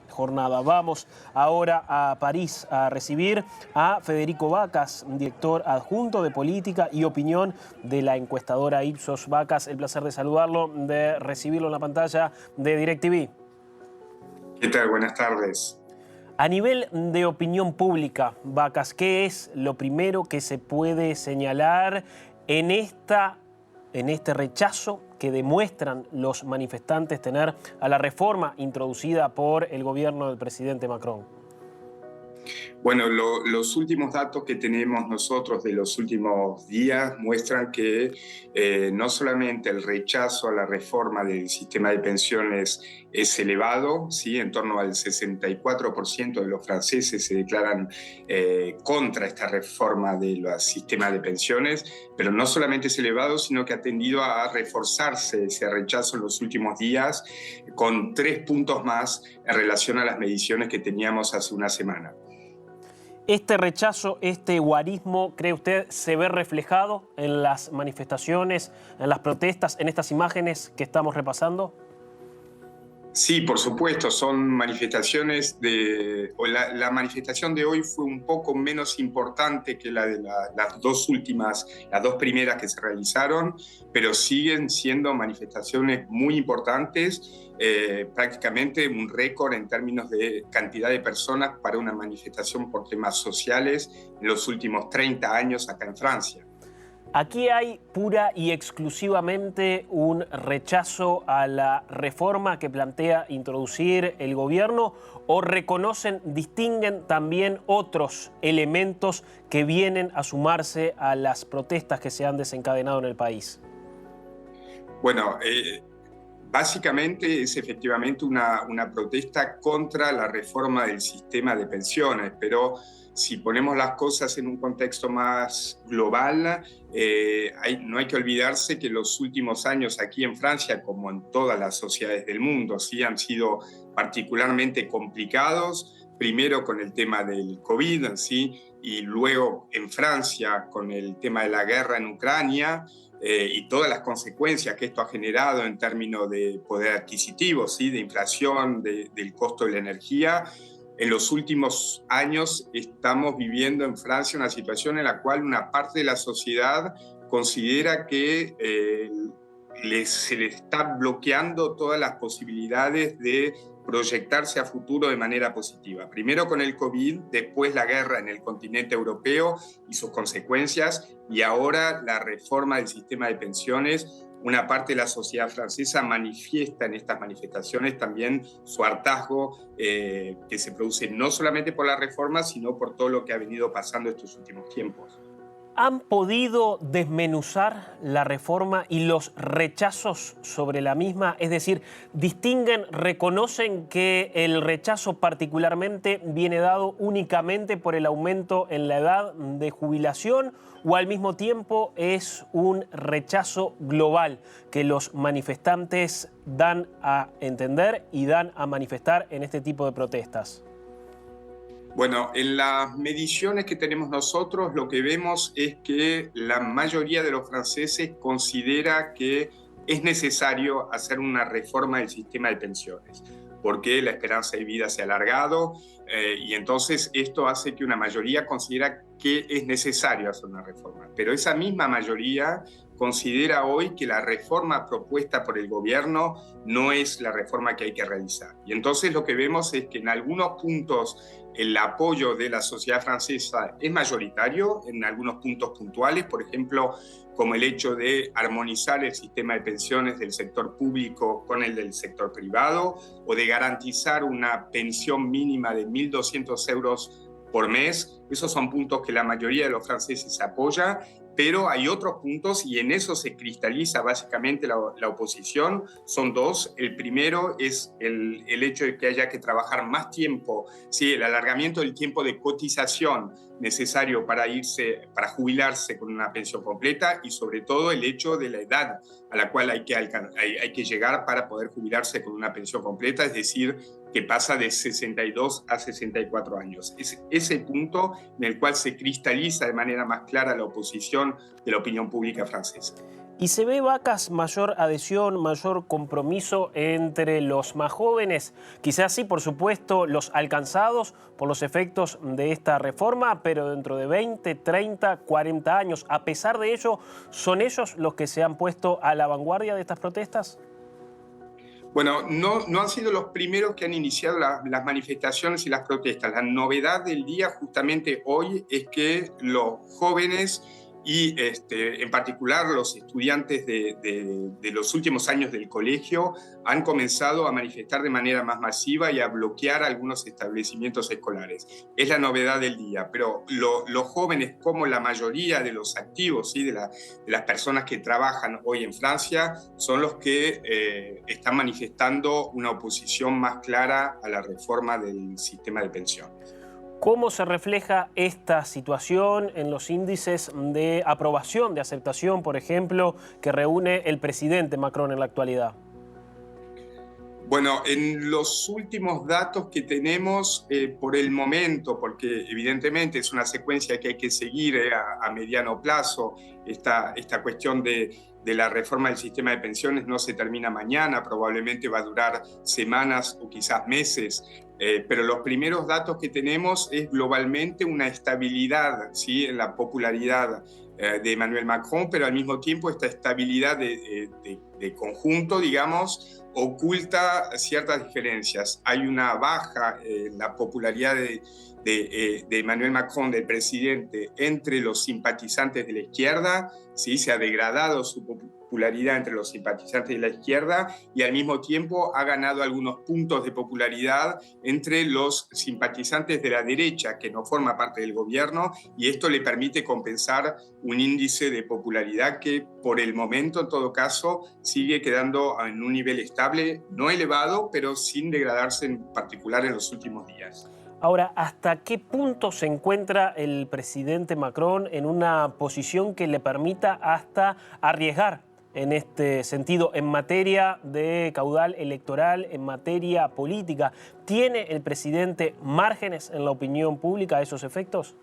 jornada. Vamos ahora a París a recibir a Federico Vacas, director adjunto de política y opinión de la encuestadora Ipsos. Vacas, el placer de saludarlo, de recibirlo en la pantalla de DirecTV. ¿Qué tal? Buenas tardes. A nivel de opinión pública, Vacas, ¿qué es lo primero que se puede señalar en este rechazo que demuestran los manifestantes tener a la reforma introducida por el gobierno del presidente Macron? Bueno, los últimos datos que tenemos nosotros de los últimos días muestran que no solamente el rechazo a la reforma del sistema de pensiones es elevado, ¿sí? En torno al 64% de los franceses se declaran contra esta reforma del sistema de pensiones, pero no solamente es elevado, sino que ha tendido a reforzarse ese rechazo en los últimos días con 3 puntos más en relación a las mediciones que teníamos hace una semana. ¿Este rechazo, este guarismo, cree usted, se ve reflejado en las manifestaciones, en las protestas, en estas imágenes que estamos repasando? Sí, por supuesto, son manifestaciones la manifestación de hoy fue un poco menos importante que la de las dos primeras que se realizaron, pero siguen siendo manifestaciones muy importantes, prácticamente un récord en términos de cantidad de personas para una manifestación por temas sociales en los últimos 30 años acá en Francia. ¿Aquí hay pura y exclusivamente un rechazo a la reforma que plantea introducir el gobierno o distinguen también otros elementos que vienen a sumarse a las protestas que se han desencadenado en el país? Bueno, básicamente es efectivamente una protesta contra la reforma del sistema de pensiones, pero si ponemos las cosas en un contexto más global, no hay que olvidarse que los últimos años aquí en Francia, como en todas las sociedades del mundo, sí han sido particularmente complicados, primero con el tema del COVID, ¿sí? Y luego en Francia con el tema de la guerra en Ucrania, y todas las consecuencias que esto ha generado en términos de poder adquisitivo, ¿sí? De inflación, del costo de la energía. En los últimos años estamos viviendo en Francia una situación en la cual una parte de la sociedad considera que se le está bloqueando todas las posibilidades de proyectarse a futuro de manera positiva. Primero con el COVID, después la guerra en el continente europeo y sus consecuencias, y ahora la reforma del sistema de pensiones. Una parte de la sociedad francesa manifiesta en estas manifestaciones también su hartazgo que se produce no solamente por la reforma, sino por todo lo que ha venido pasando estos últimos tiempos. ¿Han podido desmenuzar la reforma y los rechazos sobre la misma? Es decir, reconocen que el rechazo particularmente viene dado únicamente por el aumento en la edad de jubilación o al mismo tiempo es un rechazo global que los manifestantes dan a entender y dan a manifestar en este tipo de protestas? Bueno, en las mediciones que tenemos nosotros lo que vemos es que la mayoría de los franceses considera que es necesario hacer una reforma del sistema de pensiones, porque la esperanza de vida se ha alargado y entonces esto hace que una mayoría considera que es necesario hacer una reforma. Pero esa misma mayoría considera hoy que la reforma propuesta por el gobierno no es la reforma que hay que realizar. Y entonces lo que vemos es que en algunos puntos el apoyo de la sociedad francesa es mayoritario, en algunos puntos puntuales, por ejemplo, como el hecho de armonizar el sistema de pensiones del sector público con el del sector privado, o de garantizar una pensión mínima de 1.200 euros por mes. Esos son puntos que la mayoría de los franceses apoya, pero hay otros puntos y en eso se cristaliza básicamente la oposición. Son dos. El primero es el hecho de que haya que trabajar más tiempo, ¿sí? El alargamiento del tiempo de cotización necesario para jubilarse con una pensión completa, y sobre todo el hecho de la edad a la cual hay que llegar para poder jubilarse con una pensión completa, es decir, que pasa de 62 a 64 años. Es ese punto en el cual se cristaliza de manera más clara la oposición de la opinión pública francesa. ¿Y se ve, Vacas, mayor adhesión, mayor compromiso entre los más jóvenes? Quizás sí, por supuesto, los alcanzados por los efectos de esta reforma, pero dentro de 20, 30, 40 años. A pesar de ello, ¿son ellos los que se han puesto a la vanguardia de estas protestas? Bueno, no han sido los primeros que han iniciado las manifestaciones y las protestas. La novedad del día justamente hoy es que los jóvenes y en particular los estudiantes de los últimos años del colegio han comenzado a manifestar de manera más masiva y a bloquear algunos establecimientos escolares. Es la novedad del día, pero los jóvenes, como la mayoría de los activos, ¿sí? de las personas que trabajan hoy en Francia, son los que están manifestando una oposición más clara a la reforma del sistema de pensiones. ¿Cómo se refleja esta situación en los índices de aprobación, de aceptación, por ejemplo, que reúne el presidente Macron en la actualidad? Bueno, en los últimos datos que tenemos por el momento, porque evidentemente es una secuencia que hay que seguir a mediano plazo, esta cuestión de la reforma del sistema de pensiones no se termina mañana, probablemente va a durar semanas o quizás meses, pero los primeros datos que tenemos es globalmente una estabilidad, ¿sí? En la popularidad de Emmanuel Macron, pero al mismo tiempo esta estabilidad de conjunto, digamos, oculta ciertas diferencias. Hay una baja en la popularidad de Emmanuel Macron, del presidente, entre los simpatizantes de la izquierda, ¿sí? Se ha degradado su popularidad entre los simpatizantes de la izquierda y al mismo tiempo ha ganado algunos puntos de popularidad entre los simpatizantes de la derecha, que no forma parte del gobierno, y esto le permite compensar un índice de popularidad que por el momento, en todo caso, sigue quedando en un nivel estable, no elevado, pero sin degradarse en particular en los últimos días. Ahora, ¿hasta qué punto se encuentra el presidente Macron en una posición que le permita hasta arriesgar en este sentido, en materia de caudal electoral, en materia política? ¿Tiene el presidente márgenes en la opinión pública a esos efectos?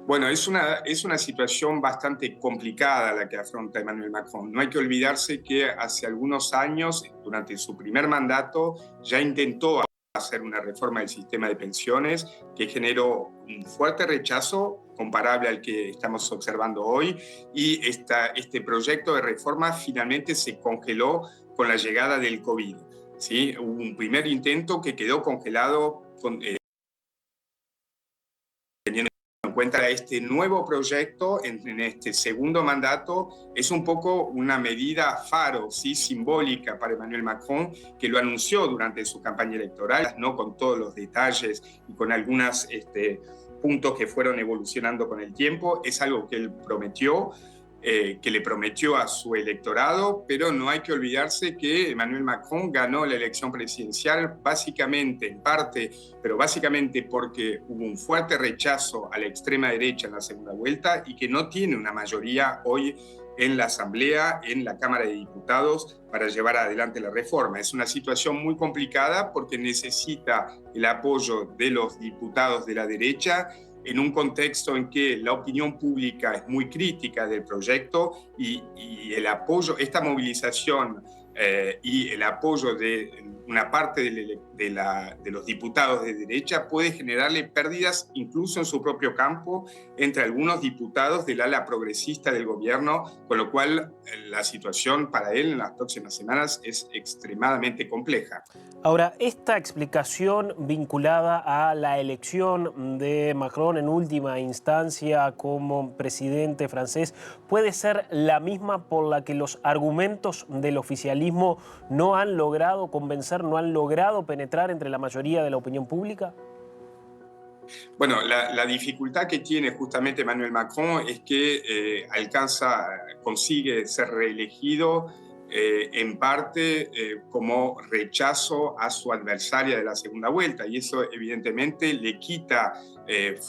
Bueno, es una situación bastante complicada la que afronta Emmanuel Macron. No hay que olvidarse que hace algunos años, durante su primer mandato, ya intentó hacer una reforma del sistema de pensiones que generó un fuerte rechazo comparable al que estamos observando hoy, y este proyecto de reforma finalmente se congeló con la llegada del COVID, ¿sí? Hubo un primer intento que quedó congelado teniendo en cuenta este nuevo proyecto en este segundo mandato. Es un poco una medida faro, ¿sí? Simbólica para Emmanuel Macron, que lo anunció durante su campaña electoral, no con todos los detalles y con algunos puntos que fueron evolucionando con el tiempo. Es algo que él prometió, que le prometió a su electorado, pero no hay que olvidarse que Emmanuel Macron ganó la elección presidencial básicamente, en parte, pero básicamente porque hubo un fuerte rechazo a la extrema derecha en la segunda vuelta y que no tiene una mayoría hoy en la Asamblea, en la Cámara de Diputados, para llevar adelante la reforma. Es una situación muy complicada porque necesita el apoyo de los diputados de la derecha en un contexto en que la opinión pública es muy crítica del proyecto y el apoyo, esta movilización y el apoyo de una parte de los diputados de derecha puede generarle pérdidas incluso en su propio campo entre algunos diputados del ala progresista del gobierno, con lo cual la situación para él en las próximas semanas es extremadamente compleja. Ahora, esta explicación vinculada a la elección de Macron en última instancia como presidente francés, ¿puede ser la misma por la que los argumentos del oficialismo no han logrado convencer, no han logrado penetrar entre la mayoría de la opinión pública? Bueno, la dificultad que tiene justamente Emmanuel Macron es que consigue ser reelegido en parte como rechazo a su adversaria de la segunda vuelta, y eso evidentemente le quita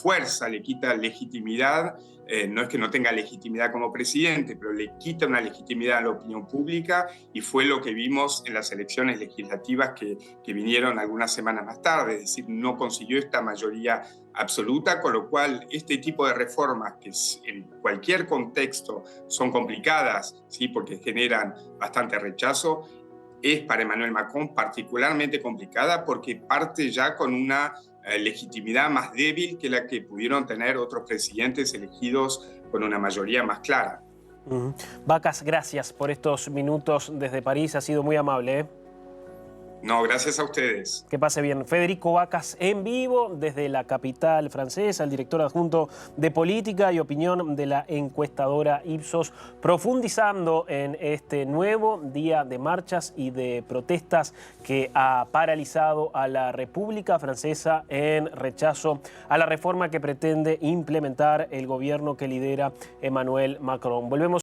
fuerza, le quita legitimidad no es que no tenga legitimidad como presidente, pero le quita una legitimidad a la opinión pública, y fue lo que vimos en las elecciones legislativas que vinieron algunas semanas más tarde, es decir, no consiguió esta mayoría absoluta, con lo cual este tipo de reformas, que en cualquier contexto son complicadas, ¿sí? Porque generan bastante rechazo, es para Emmanuel Macron particularmente complicada porque parte ya con una legitimidad más débil que la que pudieron tener otros presidentes elegidos con una mayoría más clara. Vacas, gracias por estos minutos desde París, ha sido muy amable, ¿eh? No, gracias a ustedes. Que pase bien. Federico Vacas en vivo desde la capital francesa, el director adjunto de política y opinión de la encuestadora Ipsos, profundizando en este nuevo día de marchas y de protestas que ha paralizado a la República Francesa en rechazo a la reforma que pretende implementar el gobierno que lidera Emmanuel Macron. Volvemos